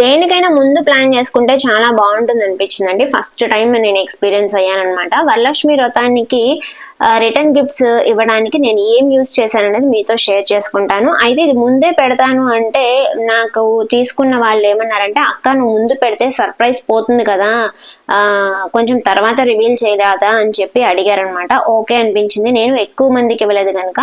దేనికైనా ముందు ప్లాన్ చేసుకుంటే చాలా బాగుంటుంది అనిపించిందండి. ఫస్ట్ టైం నేను ఎక్స్పీరియన్స్ అయ్యానమాట. వరలక్ష్మి వ్రతానికి రిటర్న్ గిఫ్ట్స్ ఇవ్వడానికి నేను ఏం యూస్ చేశాను అనేది మీతో షేర్ చేసుకుంటాను. అయితే ఇది ముందే పెడతాను అంటే నాకు తీసుకున్న వాళ్ళు ఏమన్నారంటే, అక్క నువ్వు ముందు పెడితే సర్ప్రైజ్ పోతుంది కదా, కొంచెం తర్వాత రివీల్ చేయరాదా అని చెప్పి అడిగారనమాట. ఓకే అనిపించింది. నేను ఎక్కువ మందికి ఇవ్వలేదు కనుక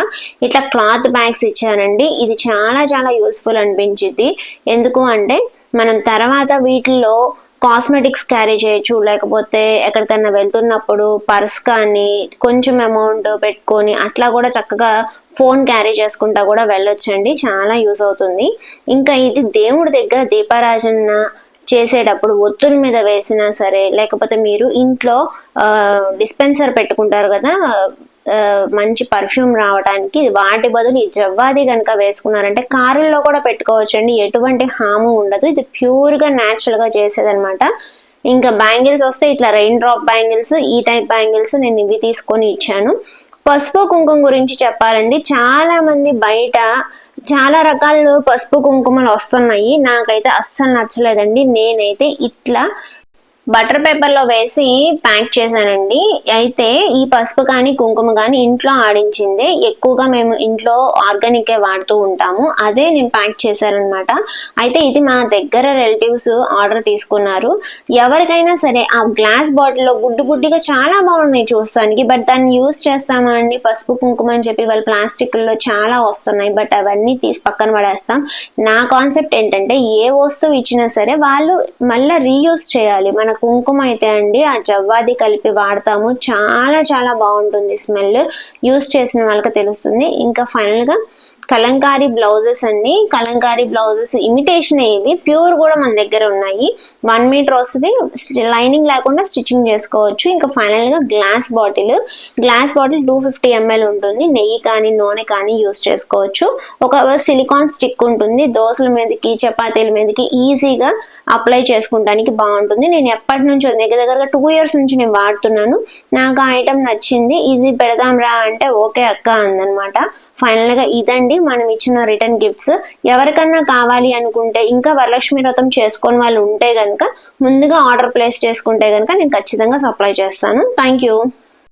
ఇట్లా క్లాత్ బ్యాగ్స్ ఇచ్చానండి. ఇది చాలా చాలా యూస్ఫుల్ అనిపించింది. ఎందుకు అంటే మనం తర్వాత వీటిల్లో కాస్మెటిక్స్ క్యారీ చేయొచ్చు, లేకపోతే ఎక్కడికన్నా వెళ్తున్నప్పుడు పర్స్ కానీ కొంచెం అమౌంట్ పెట్టుకొని అట్లా కూడా చక్కగా ఫోన్ క్యారీ చేసుకుంటా కూడా వెళ్ళొచ్చండి. చాలా యూస్ అవుతుంది. ఇంకా ఇది దేవుడి దగ్గర దీపారాజన చేసేటప్పుడు ఒత్తుల మీద వేసినా సరే, లేకపోతే మీరు ఇంట్లో డిస్పెన్సర్ పెట్టుకుంటారు కదా మంచి పర్ఫ్యూమ్ రావడానికి, వాటి బదులు ఈ జవ్వాది కనుక వేసుకున్నారంటే కారుల్లో కూడా పెట్టుకోవచ్చు అండి. ఎటువంటి హాము ఉండదు. ఇది ప్యూర్ గా న్యాచురల్ గా చేసేదనమాట. ఇంకా బ్యాంగిల్స్ వస్తే ఇట్లా రెయిన్ డ్రాప్ బ్యాంగిల్స్, ఈ టైప్ బ్యాంగిల్స్ నేను ఇవి తీసుకొని ఇచ్చాను. పసుపు కుంకుమ గురించి చెప్పాలండి. చాలా మంది బయట చాలా రకాలు పసుపు కుంకుమలు వస్తున్నాయి, నాకైతే అస్సలు నచ్చలేదండి. నేనైతే ఇట్లా బటర్ పేపర్ లో వేసి ప్యాక్ చేశానండి. అయితే ఈ పసుపు కానీ కుంకుమ కానీ ఇంట్లో ఆడించిందే, ఎక్కువగా మేము ఇంట్లో ఆర్గానిక్ వాడుతూ ఉంటాము. అదే నేను ప్యాక్ చేశానమాట. అయితే ఇది మా దగ్గర రిలేటివ్స్ ఆర్డర్ తీసుకున్నారు. ఎవరికైనా సరే ఆ గ్లాస్ బాటిల్ లో గుడ్డు గుడ్డిగా చాలా బాగున్నాయి చూస్తానికి, బట్ దాన్ని యూస్ చేస్తామా అండి పసుపు కుంకుమ అని చెప్పి వాళ్ళు ప్లాస్టిక్ లో చాలా వస్తున్నాయి, బట్ అవన్నీ తీసి పక్కన పడేస్తాం. నా కాన్సెప్ట్ ఏంటంటే ఏ వస్తువు ఇచ్చినా సరే వాళ్ళు మళ్ళీ రీయూస్ చేయాలి. మన కుంకుమ అయితే అండి ఆ జవ్వాది కలిపి వాడతాము, చాలా చాలా బాగుంటుంది స్మెల్. యూస్ చేసిన వాళ్ళకి తెలుస్తుంది. ఇంకా ఫైనల్ గా కలంకారీ బ్లౌజెస్ అండి. కలంకారీ బ్లౌజెస్ ఇమిటేషన్ ఇవి, ప్యూర్ కూడా మన దగ్గర ఉన్నాయి. 1 మీటర్ వస్తుంది, లైనింగ్ లేకుండా స్టిచ్చింగ్ చేసుకోవచ్చు. ఇంకా ఫైనల్ గా గ్లాస్ బాటిల్ 250 ml ఉంటుంది. నెయ్యి కానీ నూనె కానీ యూస్ చేసుకోవచ్చు. ఒక సిలికాన్ స్టిక్ ఉంటుంది, దోశల మీదకి చపాతీల మీదకి ఈజీగా అప్లై చేసుకుంటానికి బాగుంటుంది. నేను ఎప్పటి నుంచో దగ్గర 2 years నుంచి నేను వాడుతున్నాను. నాకు ఆ ఐటమ్ నచ్చింది. ఇది పెడదాం రా అంటే ఓకే అక్క అందనమాట. ఫైనల్ గా ఇదండి మనం ఇచ్చిన రిటర్న్ గిఫ్ట్స్. ఎవరికన్నా కావాలి అనుకుంటే, ఇంకా వరలక్ష్మి వ్రతం చేసుకొని వాళ్ళు ఉంటే గనక ముందుగా ఆర్డర్ ప్లేస్ చేసుకుంటే గనక నేను ఖచ్చితంగా సప్లై చేస్తాను. Thank you.